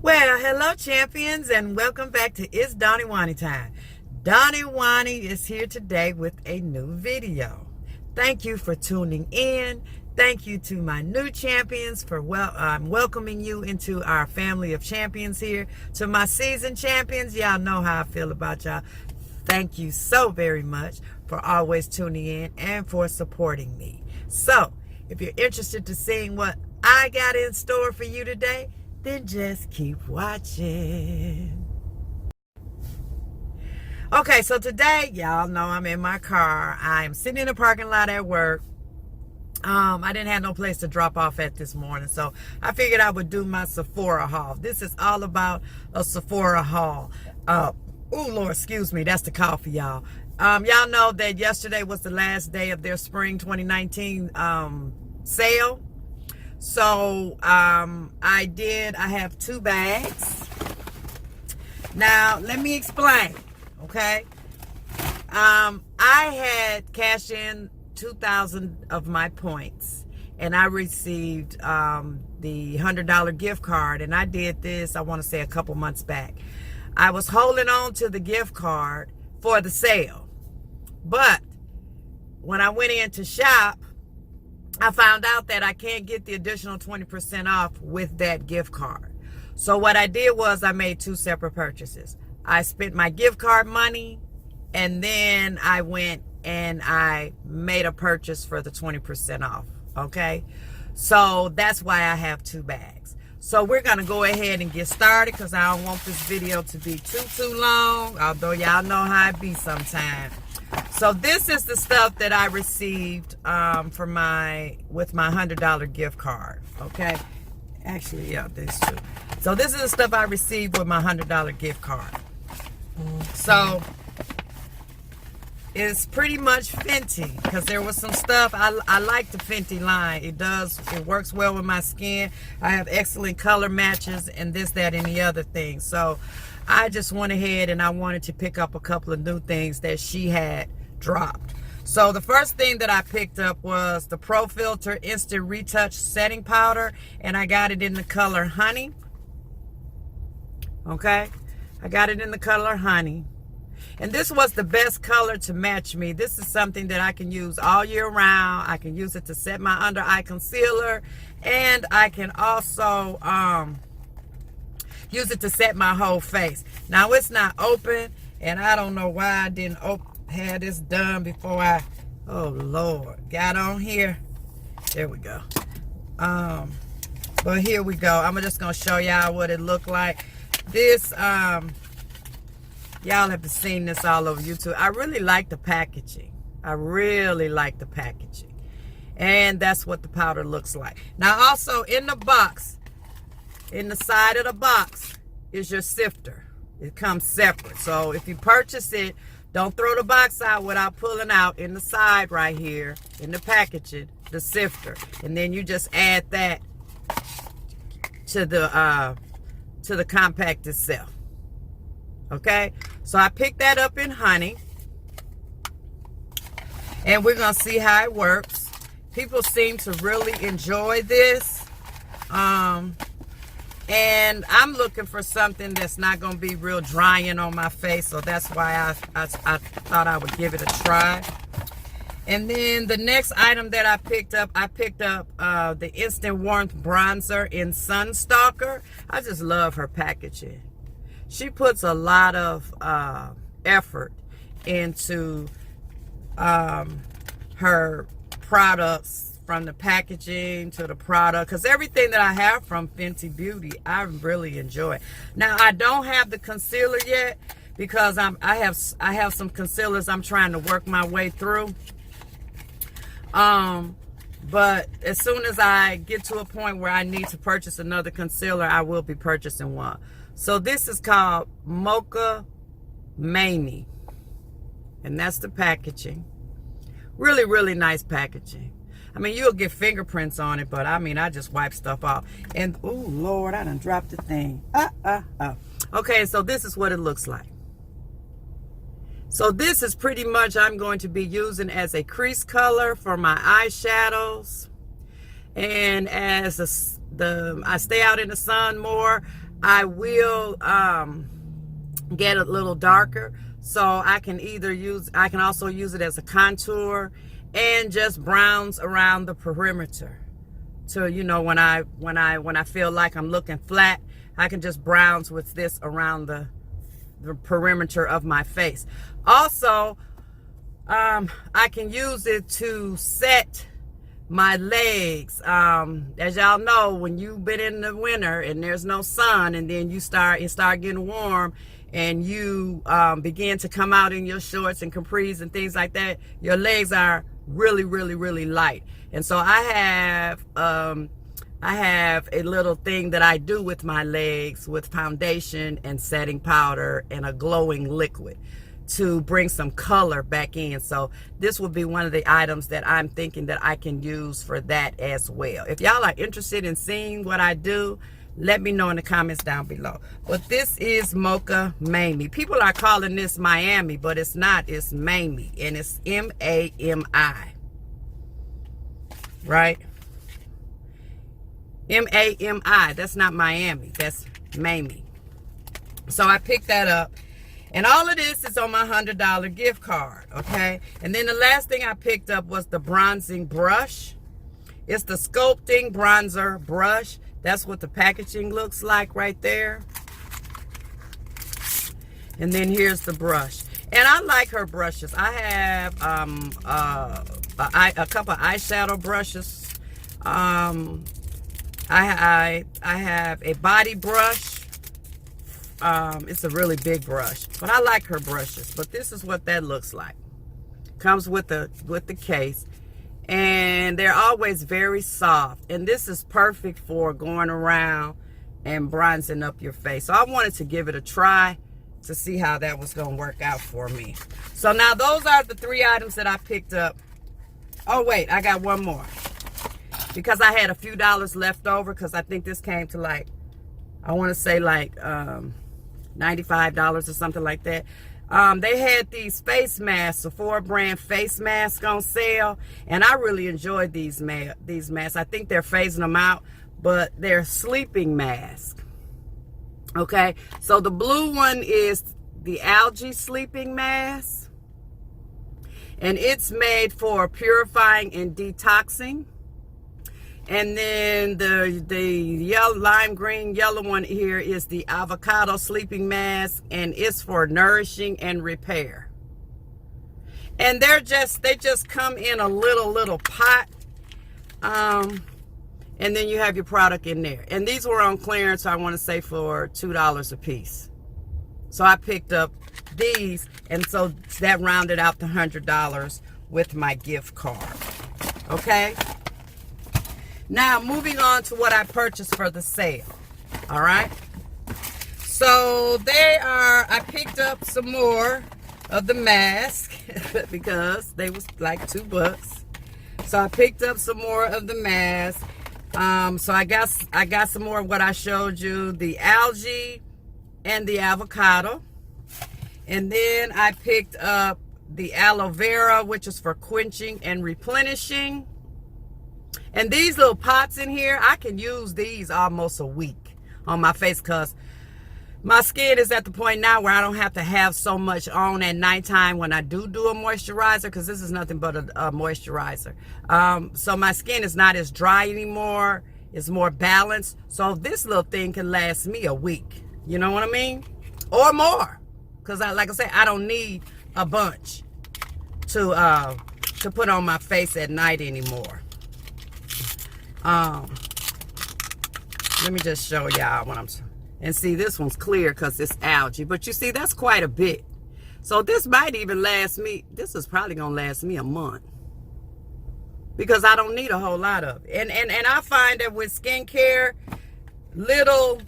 Well, hello champions, and welcome back to ItsDawnyWawnyTime. Dawny Wawny is here today with a new video. Thank you for tuning in. Thank you to my new champions for welcoming you into our family of champions here. To my seasoned champions, y'all know how I feel about y'all. Thank you so very much for always tuning in and for supporting me. So, if you're interested to seeing what I got in store for you today, then just keep watching. Okay, so today, y'all know I'm in my car. I'm sitting in the parking lot at work. I didn't have no place to drop off at this morning, so I figured I would do my Sephora haul. This is all about a Sephora haul. Oh, Lord, excuse me. That's the coffee, y'all. Y'all know that yesterday was the last day of their spring 2019 sale. So I have 2 bags. Now let me explain, okay? I had cashed in 2,000 of my points, and I received the $100 gift card, and I did this, I want to say, a couple months back. I was holding on to the gift card for the sale, but when I went in to shop, I found out that I can't get the additional 20% off with that gift card. So what I did was I made 2 separate purchases. I spent my gift card money, and then I went and I made a purchase for the 20% off, okay? So that's why I have 2 bags. So we're going to go ahead and get started because I don't want this video to be too long, although y'all know how it be sometimes. So this is the stuff that I received with my $100 gift card, okay? Actually, yeah, these 2. So this is the stuff I received with my $100 gift card. So it's pretty much Fenty, because there was some stuff. I like the Fenty line. It works well with my skin. I have excellent color matches and this, that, and the other thing. So I just went ahead and I wanted to pick up a couple of new things that she had dropped. So the first thing that I picked up was the Pro Filt'r Instant Retouch Setting Powder, and I got it in the color Honey. Okay, I got it in the color Honey. And this was the best color to match me. This is something that I can use all year round. I can use it to set my under eye concealer, and I can also use it to set my whole face. Now it's not open, and I don't know why I didn't have this done before I, oh Lord, got on here. There we go. But here we go. I'm just gonna show y'all what it looked like. This y'all have seen this all over YouTube. I really like the packaging. I really like the packaging. And that's what the powder looks like. Now also in the box, in the side of the box is your sifter. It comes separate. So if you purchase it, don't throw the box out without pulling out in the side right here, in the packaging, the sifter. And then you just add that to the compact itself. Okay? So I picked that up in Honey. And we're going to see how it works. People seem to really enjoy this. And I'm looking for something that's not going to be real drying on my face. So that's why I thought I would give it a try. And then the next item that I picked up the Instant Warmth Bronzer in Stalk'r. I just love her packaging. She puts a lot of effort into her products, from the packaging to the product, because everything that I have from Fenty Beauty, I really enjoy. Now I don't have the concealer yet because I have some concealers I'm trying to work my way through. But as soon as I get to a point where I need to purchase another concealer, I will be purchasing one. So this is called Mocha Mani, and that's the packaging. Really, really nice packaging. I mean, you'll get fingerprints on it, but I mean, I just wipe stuff off. And, oh, Lord, I done dropped the thing. Okay, so this is what it looks like. So this is pretty much I'm going to be using as a crease color for my eyeshadows. And as I stay out in the sun more, I will get a little darker, so I can also use it as a contour and just browns around the perimeter. So, you know, when I feel like I'm looking flat, I can just browns with this around the perimeter of my face. Also, I can use it to set my legs. As y'all know, when you've been in the winter and there's no sun, and then it start getting warm, and you begin to come out in your shorts and capris and things like that, your legs are really, really, really light. And so I have a little thing that I do with my legs with foundation and setting powder and a glowing liquid to bring some color back in. So this would be one of the items that I'm thinking that I can use for that as well. If y'all are interested in seeing what I do, let me know in the comments down below. But this is Mocha Mamie. People are calling this Miami, but it's not. It's Mamie, and it's M-A-M-I. Right? M-A-M-I. That's not Miami. That's Mamie. So I picked that up. And all of this is on my $100 gift card. Okay? And then the last thing I picked up was the bronzing brush. It's the sculpting bronzer brush. That's what the packaging looks like right there. And then here's the brush. And I like her brushes. I have a couple of eyeshadow brushes. I have a body brush. It's a really big brush, but I like her brushes. But this is what that looks like. Comes with the case. And they're always very soft, and this is perfect for going around and bronzing up your face. So I wanted to give it a try to see how that was going to work out for me. So now those are the 3 items that I picked up. Oh wait, I got one more, because I had a few dollars left over, because I think this came to like, I want to say like $95 or something like that. They had these face masks, Sephora brand face masks on sale, and I really enjoyed these masks. I think they're phasing them out, but they're sleeping masks. Okay, so the blue one is the algae sleeping mask, and it's made for purifying and detoxing. And then the yellow, lime green yellow one here is the avocado sleeping mask, and it's for nourishing and repair. And they just come in a little pot, and then you have your product in there. And these were on clearance, I want to say for $2 a piece. So I picked up these, and so that rounded out to $100 with my gift card. Okay. Now, moving on to what I purchased for the sale. All right. So I picked up some more of the mask because they was like $2. So I picked up some more of the mask. So I got some more of what I showed you, the algae and the avocado. And then I picked up the aloe vera, which is for quenching and replenishing. And these little pots in here, I can use these almost a week on my face, because my skin is at the point now where I don't have to have so much on at nighttime when I do a moisturizer, because this is nothing but a moisturizer. So my skin is not as dry anymore. It's more balanced. So this little thing can last me a week. You know what I mean? Or more. Because like I said, I don't need a bunch to put on my face at night anymore. Let me just show y'all what I'm, and see, this one's clear because it's algae, but you see, that's quite a bit. So this might even last me, this is probably gonna last me a month, because I don't need a whole lot of it. And I find that with skincare, little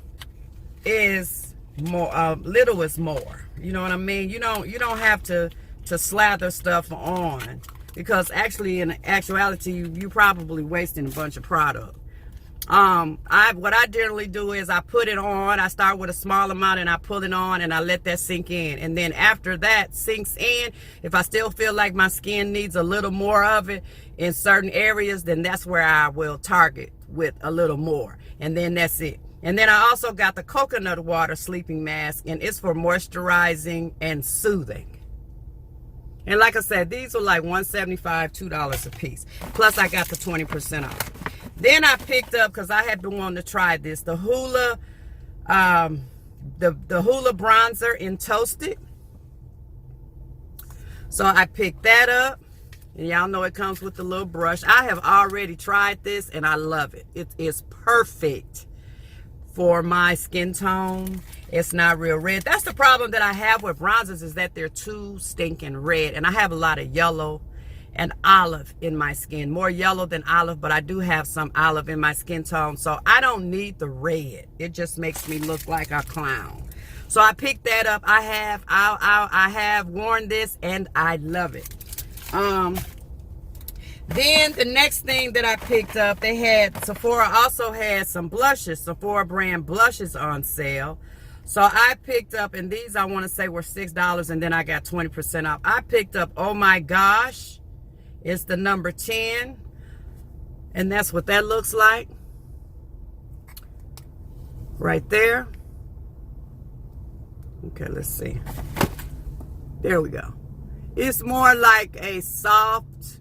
is more, little is more. You know what I mean? You don't have to slather stuff on, because actually, in actuality, you probably wasting a bunch of product. What I generally do is I put it on. I start with a small amount and I pull it on and I let that sink in. And then after that sinks in, if I still feel like my skin needs a little more of it in certain areas, then that's where I will target with a little more. And then that's it. And then I also got the coconut water sleeping mask, and it's for moisturizing and soothing. And like I said, these were like $1.75, $2 a piece. Plus I got the 20% off. Then I picked up, because I had been wanting to try this, the Hoola, the Hoola bronzer in Toasted. So I picked that up. And y'all know it comes with the little brush. I have already tried this and I love it. It is perfect for my skin tone. It's not real red. That's the problem that I have with bronzers, is that they're too stinking red. And I have a lot of yellow and olive in my skin. More yellow than olive, but I do have some olive in my skin tone. So I don't need the red. It just makes me look like a clown. So I picked that up. I have worn this and I love it. Then the next thing that I picked up, they had, Sephora also had some blushes, Sephora brand blushes on sale. So I picked up, and these I want to say were $6, and then I got 20% off. I picked up, oh my gosh, it's the number 10, and that's what that looks like right there. Okay, let's see. There we go. It's more like a soft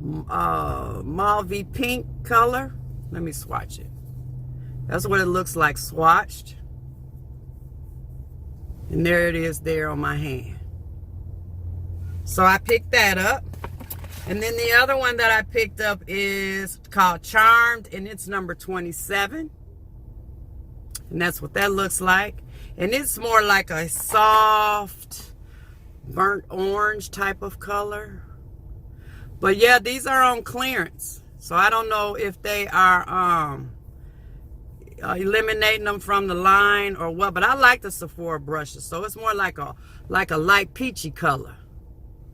mauve pink color. Let me swatch it. That's what it looks like swatched. And there it is there on my hand. So I picked that up. And then the other one that I picked up is called Charmed, and it's number 27. And that's what that looks like. And it's more like a soft burnt orange type of color. But yeah, these are on clearance. So I don't know if they are eliminating them from the line or what, but I like the Sephora brushes. So it's more like a light peachy color.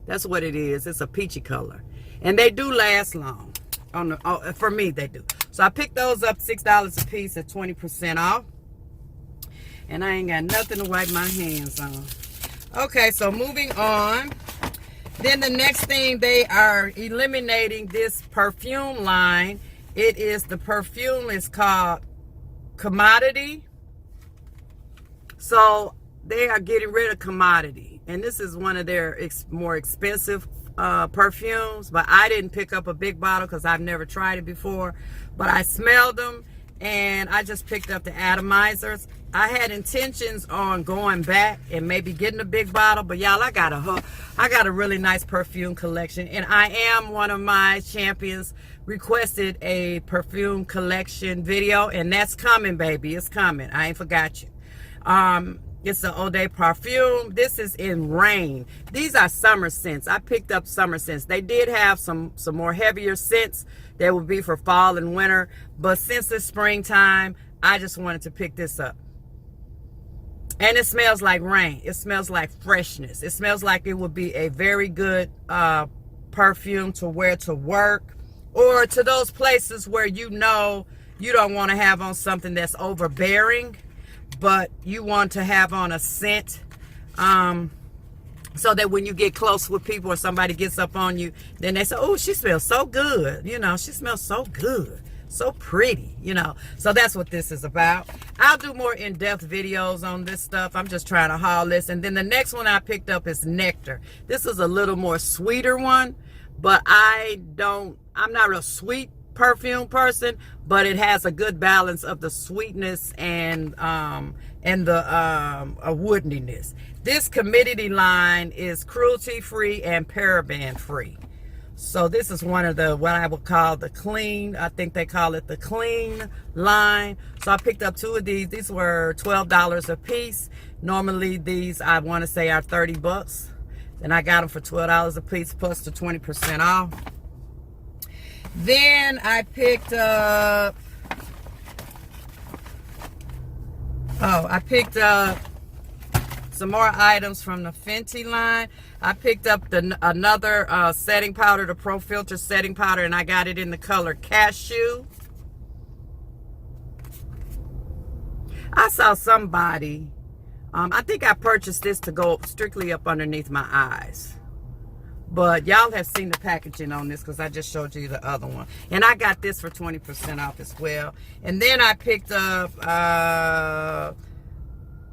That's what it is. It's a peachy color. And they do last long. For me, they do. So I picked those up $6 a piece at 20% off. And I ain't got nothing to wipe my hands on. Okay, so moving on. Then the next thing, they are eliminating this perfume line. It is, the perfume is called Commodity. So they are getting rid of Commodity. And this is one of their more expensive perfumes. But I didn't pick up a big bottle because I've never tried it before. But I smelled them and I just picked up the atomizers. I had intentions on going back and maybe getting a big bottle, but y'all, I got a really nice perfume collection, and I am one of my champions requested a perfume collection video, and that's coming, baby. It's coming. I ain't forgot you. It's the Eau de Parfum. This is in Rain. These are summer scents. I picked up summer scents. They did have some more heavier scents that would be for fall and winter, but since it's springtime, I just wanted to pick this up. And it smells like rain. It smells like freshness. It smells like it would be a very good perfume to wear to work, or to those places where you know you don't want to have on something that's overbearing, but you want to have on a scent so that when you get close with people or somebody gets up on you, then they say, oh, she smells so good. You know, she smells so good. So pretty, you know. So that's what this is about. I'll do more in-depth videos on this stuff. I'm just trying to haul this. And then the next one I picked up is Nectar. This is a little more sweeter one, but I'm not a sweet perfume person, but it has a good balance of the sweetness and the woodiness. This Commodity line is cruelty-free and paraben-free. So this is one of the, what I would call the clean, I think they call it the clean line. So I picked up 2 of these. These were $12 a piece. Normally these, I want to say, are 30 bucks. And I got them for $12 a piece plus the 20% off. Then I picked up, some more items from the Fenty line. I picked up another setting powder, the Pro Filter setting powder, and I got it in the color Cashew. I saw somebody, I think I purchased this to go strictly up underneath my eyes. But y'all have seen the packaging on this because I just showed you the other one. And I got this for 20% off as well. And then I picked up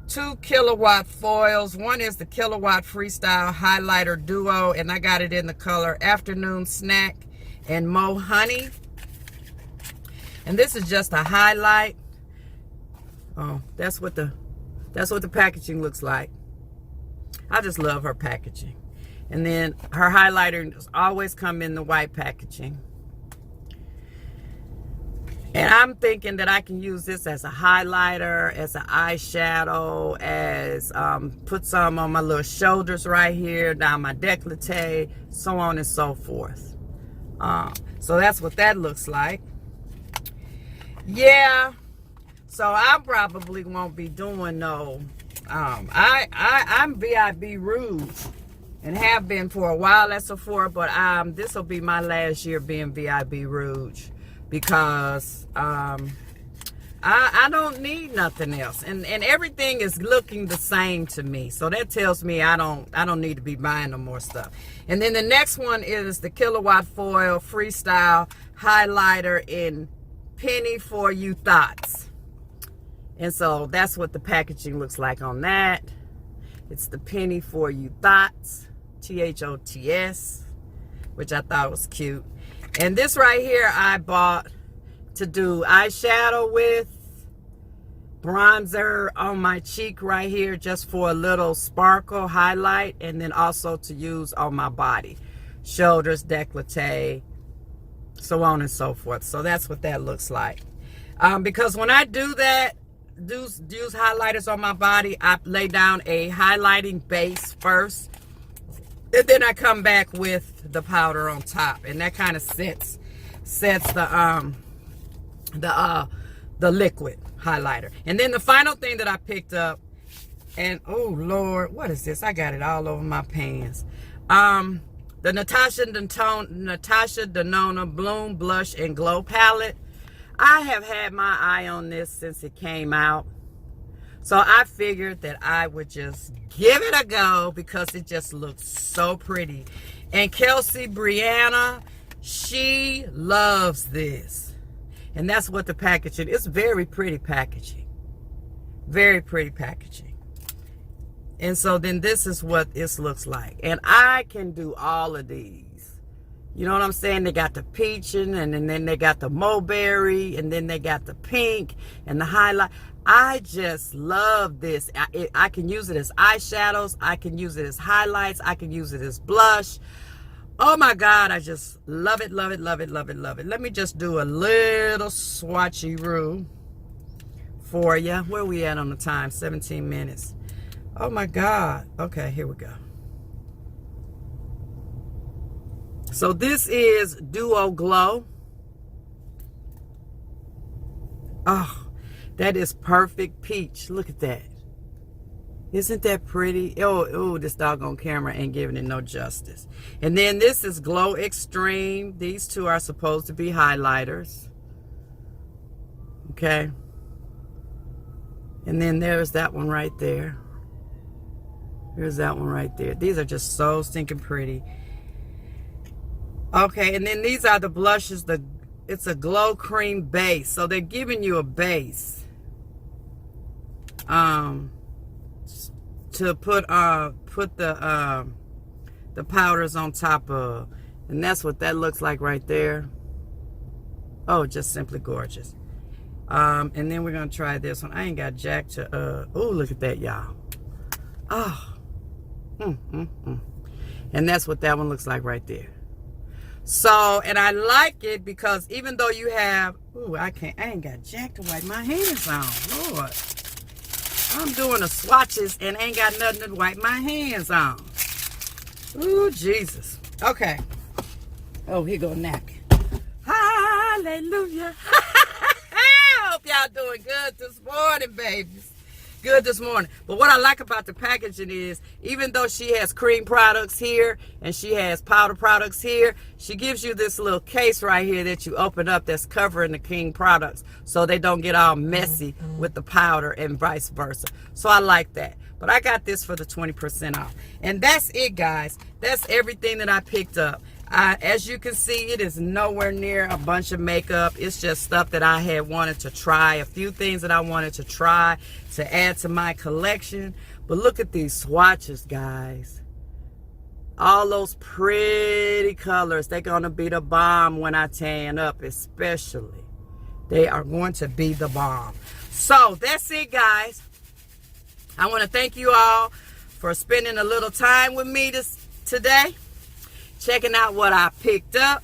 2 kilowatt foils. One is the Kilowatt Freestyle Highlighter Duo, and I got it in the color Afternoon Snack and Mo Honey. And this is just a highlight. Oh, that's what the packaging looks like. I just love her packaging. And then her highlighter always come in the white packaging. And I'm thinking that I can use this as a highlighter, as an eyeshadow, as put some on my little shoulders right here, down my décolleté, so on and so forth. So that's what that looks like. Yeah. So I probably won't be doing no. I'm VIB Rouge and have been for a while at Sephora, but this will be my last year being VIB Rouge because I don't need nothing else, and everything is looking the same to me. So that tells me I don't need to be buying no more stuff. And then the next one is the Kilowatt Foil Freestyle Highlighter in Penny For You Thoughts. And so that's what the packaging looks like on that. It's the Penny For You Thoughts, THOTS, which I thought was cute. And this right here I bought to do eyeshadow with, bronzer on my cheek right here just for a little sparkle highlight, and then also to use on my body, shoulders, décolleté, so on and so forth. So that's what that looks like. Because when I do that, use highlighters on my body, I lay down a highlighting base first, and then I come back with the powder on top, and that kind of sets the liquid highlighter. And then the final thing that I picked up, and oh Lord, what is this? I got it all over my pants. The Natasha Denona Bloom Blush and Glow Palette. I have had my eye on this since it came out. So I figured that I would just give it a go because it just looks so pretty. And Kelsey Brianna, she loves this. And that's what the packaging is. It's very pretty packaging. Very pretty packaging. And so then this is what this looks like. And I can do all of these. You know what I'm saying? They got the peach and then they got the mulberry, and then they got the pink and the highlight. I just love this. I can use it as eyeshadows. I can use it as highlights. I can use it as blush. Oh my God, I just love it, love it, love it, love it, love it. Let me just do a little swatchy-roo for you. Where we at on the time? 17 minutes. Oh my God. Okay, here we go. So this is Duo Glow. Oh, that is perfect peach. Look at that. Isn't that pretty? Oh, this doggone camera ain't giving it no justice. And then this is Glow Extreme. These two are supposed to be highlighters. Okay. And then there's that one right there. There's that one right there. These are just so stinking pretty. Okay, and then these are the blushes. It's a glow cream base. So they're giving you a base. To put the powders on top of. And that's what that looks like right there. Oh, just simply gorgeous. And then we're gonna try this one. I ain't got jack to oh, look at that, y'all. Oh. And that's what that one looks like right there. So, and I like it because even though you have, ooh, I ain't got jack to wipe my hands on. Lord, I'm doing the swatches and ain't got nothing to wipe my hands on. Ooh, Jesus. Okay. Oh, here go Knack. Hallelujah. I hope y'all doing good this morning, babies. Good this morning. But what I like about the packaging is, even though she has cream products here and she has powder products here, she gives you this little case right here that you open up that's covering the cream products so they don't get all messy with the powder and vice versa. So I like that. but I got this for the 20% off. And that's it, guys. That's everything that I picked up. As you can see, it is nowhere near a bunch of makeup. It's just stuff that I had wanted to try, a few things that I wanted to try to add to my collection. But look at these swatches, guys. All those pretty colors. They're going to be the bomb when I tan up, especially. They are going to be the bomb. So that's it, guys. I want to thank you all for spending a little time with me today. Checking out what I picked up.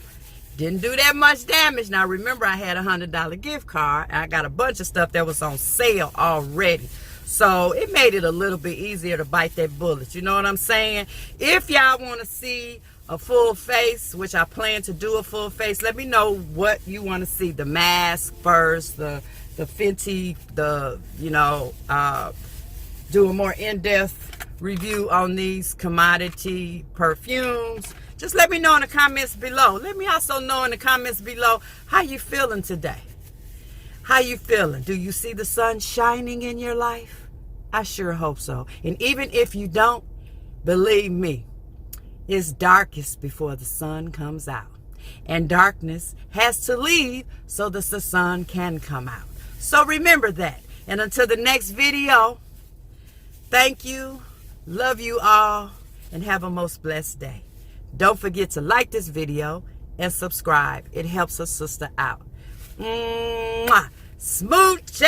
Didn't do that much damage. Now remember, I had a $100 gift card. And I got a bunch of stuff that was on sale already. So it made it a little bit easier to bite that bullet. You know what I'm saying? If y'all want to see a full face, which I plan to do a full face, let me know what you want to see. The mask first, the Fenty, do a more in-depth review on these commodity perfumes. Just let me know in the comments below. Let me also know in the comments below how you feeling today. How you feeling? Do you see the sun shining in your life? I sure hope so. And even if you don't, believe me, it's darkest before the sun comes out. And darkness has to leave so that the sun can come out. So remember that. And until the next video, thank you, love you all, and have a most blessed day. Don't forget to like this video and subscribe. It helps a sister out. Mwah. Smooches!